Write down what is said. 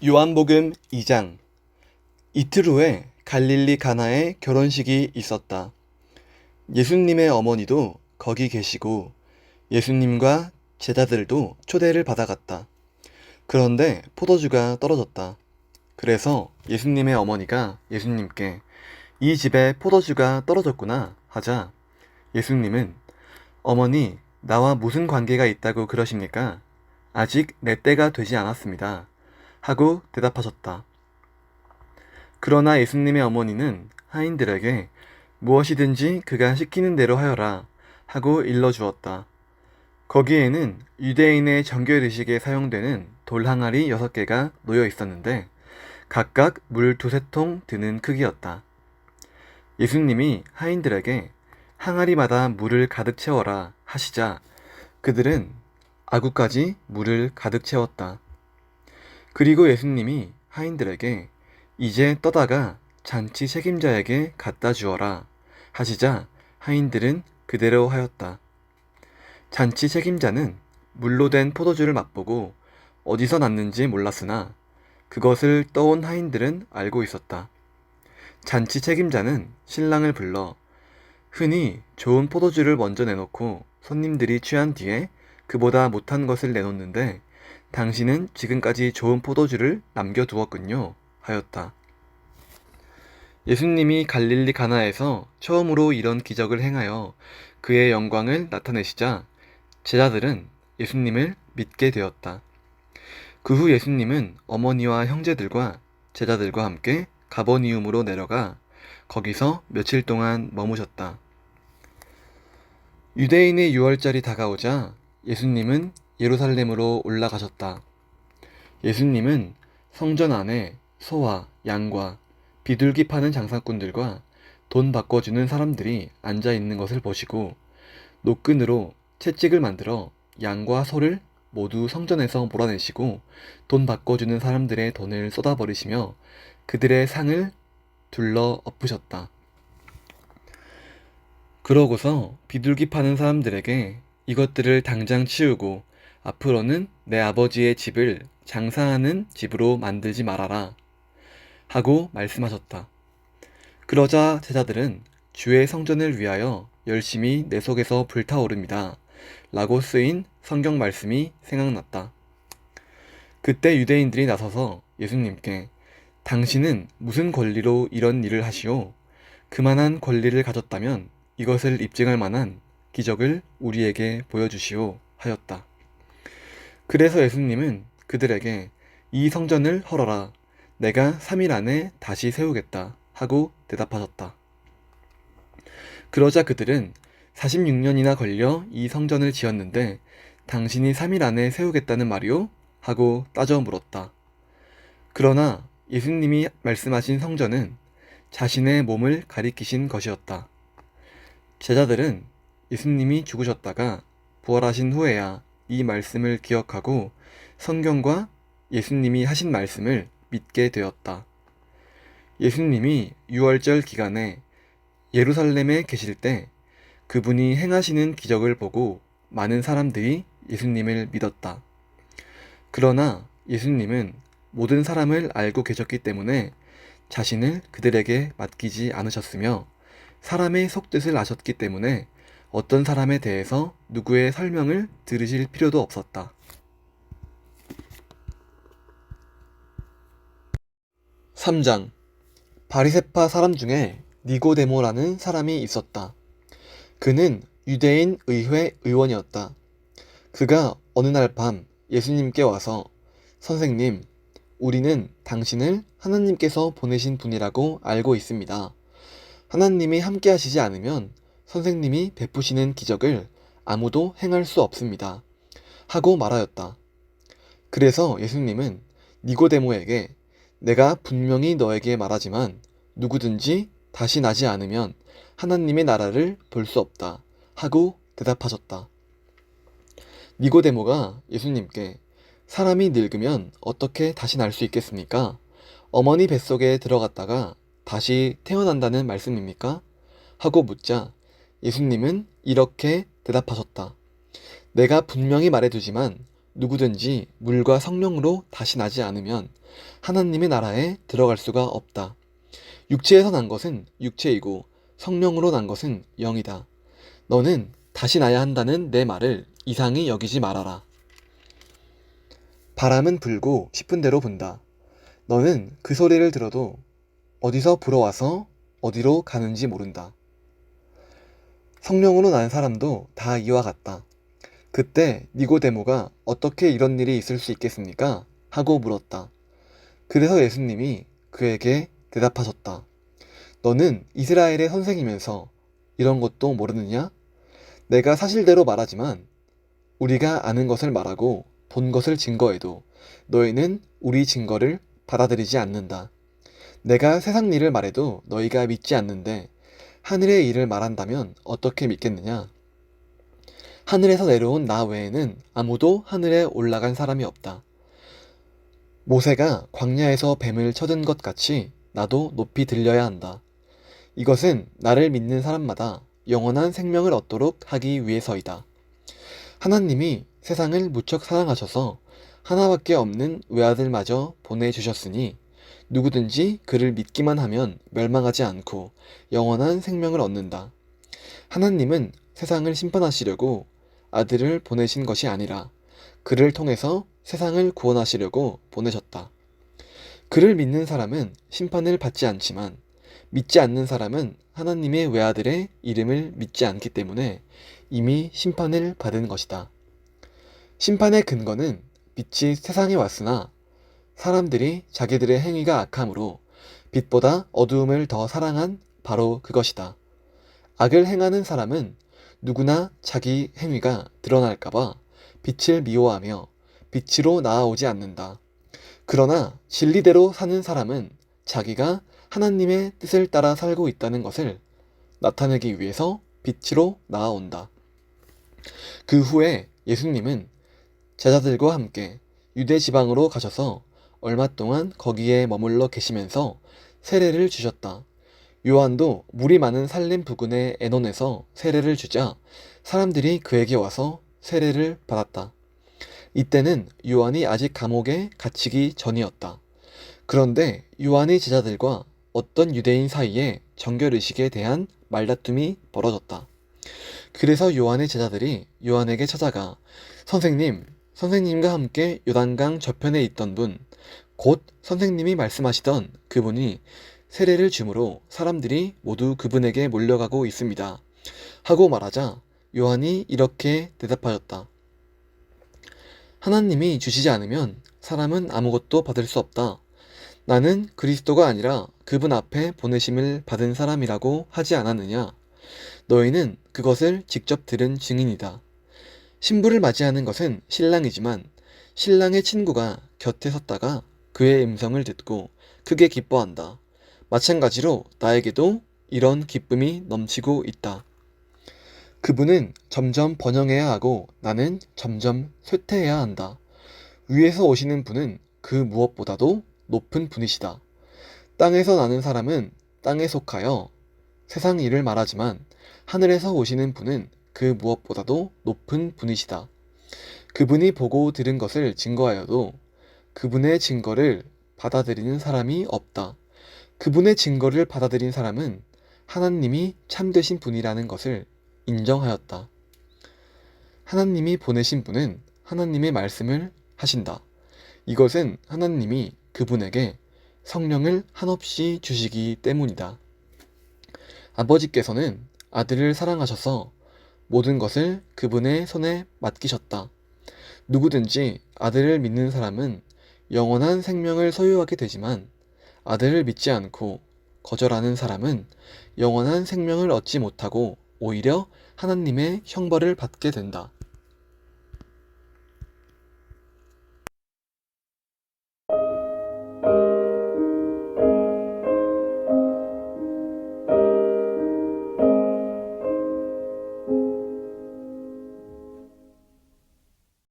요한복음 2장. 이틀 후에 갈릴리 가나에 결혼식이 있었다. 예수님의 어머니도 거기 계시고 예수님과 제자들도 초대를 받아갔다. 그런데 포도주가 떨어졌다. 그래서 예수님의 어머니가 예수님께 이 집에 포도주가 떨어졌구나 하자 예수님은 어머니, 나와 무슨 관계가 있다고 그러십니까? 아직 내 때가 되지 않았습니다. 하고 대답하셨다. 그러나 예수님의 어머니는 하인들에게 무엇이든지 그가 시키는 대로 하여라 하고 일러주었다. 거기에는 유대인의 정결의식에 사용되는 돌 항아리 6개가 놓여 있었는데 각각 물 2~3통 드는 크기였다. 예수님이 하인들에게 항아리마다 물을 가득 채워라 하시자 그들은 아구까지 물을 가득 채웠다. 그리고 예수님이 하인들에게 이제 떠다가 잔치 책임자에게 갖다 주어라 하시자 하인들은 그대로 하였다. 잔치 책임자는 물로 된 포도주를 맛보고 어디서 났는지 몰랐으나 그것을 떠온 하인들은 알고 있었다. 잔치 책임자는 신랑을 불러 흔히 좋은 포도주를 먼저 내놓고 손님들이 취한 뒤에 그보다 못한 것을 내놓는데 당신은 지금까지 좋은 포도주를 남겨두었군요 하였다. 예수님이 갈릴리 가나에서 처음으로 이런 기적을 행하여 그의 영광을 나타내시자 제자들은 예수님을 믿게 되었다. 그 후 예수님은 어머니와 형제들과 제자들과 함께 가버니움으로 내려가 거기서 며칠 동안 머무셨다. 유대인의 유월절이 다가오자 예수님은 예루살렘으로 올라가셨다. 예수님은 성전 안에 소와 양과 비둘기 파는 장사꾼들과 돈 바꿔주는 사람들이 앉아 있는 것을 보시고 노끈으로 채찍을 만들어 양과 소를 모두 성전에서 몰아내시고 돈 바꿔주는 사람들의 돈을 쏟아버리시며 그들의 상을 둘러 엎으셨다. 그러고서 비둘기 파는 사람들에게 이것들을 당장 치우고 앞으로는 내 아버지의 집을 장사하는 집으로 만들지 말아라 하고 말씀하셨다. 그러자 제자들은 주의 성전을 위하여 열심히 내 속에서 불타오릅니다 라고 쓰인 성경 말씀이 생각났다. 그때 유대인들이 나서서 예수님께 당신은 무슨 권리로 이런 일을 하시오? 그만한 권리를 가졌다면 이것을 입증할 만한 기적을 우리에게 보여주시오 하였다. 그래서 예수님은 그들에게 이 성전을 헐어라. 내가 3일 안에 다시 세우겠다 하고 대답하셨다. 그러자 그들은 46년이나 걸려 이 성전을 지었는데 당신이 3일 안에 세우겠다는 말이오? 하고 따져 물었다. 그러나 예수님이 말씀하신 성전은 자신의 몸을 가리키신 것이었다. 제자들은 예수님이 죽으셨다가 부활하신 후에야 이 말씀을 기억하고 성경과 예수님이 하신 말씀을 믿게 되었다. 예수님이 유월절 기간에 예루살렘에 계실 때 그분이 행하시는 기적을 보고 많은 사람들이 예수님을 믿었다. 그러나 예수님은 모든 사람을 알고 계셨기 때문에 자신을 그들에게 맡기지 않으셨으며 사람의 속뜻을 아셨기 때문에 어떤 사람에 대해서 누구의 설명을 들으실 필요도 없었다. 3장. 바리새파 사람 중에 니고데모라는 사람이 있었다. 그는 유대인 의회 의원이었다. 그가 어느 날 밤 예수님께 와서 선생님, 우리는 당신을 하나님께서 보내신 분이라고 알고 있습니다. 하나님이 함께 하시지 않으면 선생님이 베푸시는 기적을 아무도 행할 수 없습니다. 하고 말하였다. 그래서 예수님은 니고데모에게 내가 분명히 너에게 말하지만 누구든지 다시 나지 않으면 하나님의 나라를 볼 수 없다. 하고 대답하셨다. 니고데모가 예수님께 사람이 늙으면 어떻게 다시 날 수 있겠습니까? 어머니 뱃속에 들어갔다가 다시 태어난다는 말씀입니까? 하고 묻자 예수님은 이렇게 대답하셨다. 내가 분명히 말해두지만 누구든지 물과 성령으로 다시 나지 않으면 하나님의 나라에 들어갈 수가 없다. 육체에서 난 것은 육체이고 성령으로 난 것은 영이다. 너는 다시 나야 한다는 내 말을 이상히 여기지 말아라. 바람은 불고 싶은 대로 분다. 너는 그 소리를 들어도 어디서 불어와서 어디로 가는지 모른다. 성령으로 난 사람도 다 이와 같다. 그때 니고데모가 어떻게 이런 일이 있을 수 있겠습니까? 하고 물었다. 그래서 예수님이 그에게 대답하셨다. 너는 이스라엘의 선생이면서 이런 것도 모르느냐? 내가 사실대로 말하지만 우리가 아는 것을 말하고 본 것을 증거해도 너희는 우리 증거를 받아들이지 않는다. 내가 세상 일을 말해도 너희가 믿지 않는데 하늘의 일을 말한다면 어떻게 믿겠느냐? 하늘에서 내려온 나 외에는 아무도 하늘에 올라간 사람이 없다. 모세가 광야에서 뱀을 쳐든 것 같이 나도 높이 들려야 한다. 이것은 나를 믿는 사람마다 영원한 생명을 얻도록 하기 위해서이다. 하나님이 세상을 무척 사랑하셔서 하나밖에 없는 외아들마저 보내주셨으니 누구든지 그를 믿기만 하면 멸망하지 않고 영원한 생명을 얻는다. 하나님은 세상을 심판하시려고 아들을 보내신 것이 아니라 그를 통해서 세상을 구원하시려고 보내셨다. 그를 믿는 사람은 심판을 받지 않지만 믿지 않는 사람은 하나님의 외아들의 이름을 믿지 않기 때문에 이미 심판을 받은 것이다. 심판의 근거는 빛이 세상에 왔으나 사람들이 자기들의 행위가 악함으로 빛보다 어두움을 더 사랑한 바로 그것이다. 악을 행하는 사람은 누구나 자기 행위가 드러날까봐 빛을 미워하며 빛으로 나아오지 않는다. 그러나 진리대로 사는 사람은 자기가 하나님의 뜻을 따라 살고 있다는 것을 나타내기 위해서 빛으로 나아온다. 그 후에 예수님은 제자들과 함께 유대 지방으로 가셔서 얼마 동안 거기에 머물러 계시면서 세례를 주셨다. 요한도 물이 많은 살림 부근의 에논에서 세례를 주자 사람들이 그에게 와서 세례를 받았다. 이때는 요한이 아직 감옥에 갇히기 전이었다. 그런데 요한의 제자들과 어떤 유대인 사이에 정결의식에 대한 말다툼이 벌어졌다. 그래서 요한의 제자들이 요한에게 찾아가 선생님, 선생님과 함께 요단강 저편에 있던 분, 곧 선생님이 말씀하시던 그분이 세례를 주므로 사람들이 모두 그분에게 몰려가고 있습니다. 하고 말하자 요한이 이렇게 대답하였다. 하나님이 주시지 않으면 사람은 아무것도 받을 수 없다. 나는 그리스도가 아니라 그분 앞에 보내심을 받은 사람이라고 하지 않았느냐? 너희는 그것을 직접 들은 증인이다. 신부를 맞이하는 것은 신랑이지만 신랑의 친구가 곁에 섰다가 그의 음성을 듣고 크게 기뻐한다. 마찬가지로 나에게도 이런 기쁨이 넘치고 있다. 그분은 점점 번영해야 하고 나는 점점 쇠퇴해야 한다. 위에서 오시는 분은 그 무엇보다도 높은 분이시다. 땅에서 나는 사람은 땅에 속하여 세상 일을 말하지만 하늘에서 오시는 분은 그 무엇보다도 높은 분이시다. 그분이 보고 들은 것을 증거하여도 그분의 증거를 받아들이는 사람이 없다. 그분의 증거를 받아들인 사람은 하나님이 참되신 분이라는 것을 인정하였다. 하나님이 보내신 분은 하나님의 말씀을 하신다. 이것은 하나님이 그분에게 성령을 한없이 주시기 때문이다. 아버지께서는 아들을 사랑하셔서 모든 것을 그분의 손에 맡기셨다. 누구든지 아들을 믿는 사람은 영원한 생명을 소유하게 되지만 아들을 믿지 않고 거절하는 사람은 영원한 생명을 얻지 못하고 오히려 하나님의 형벌을 받게 된다.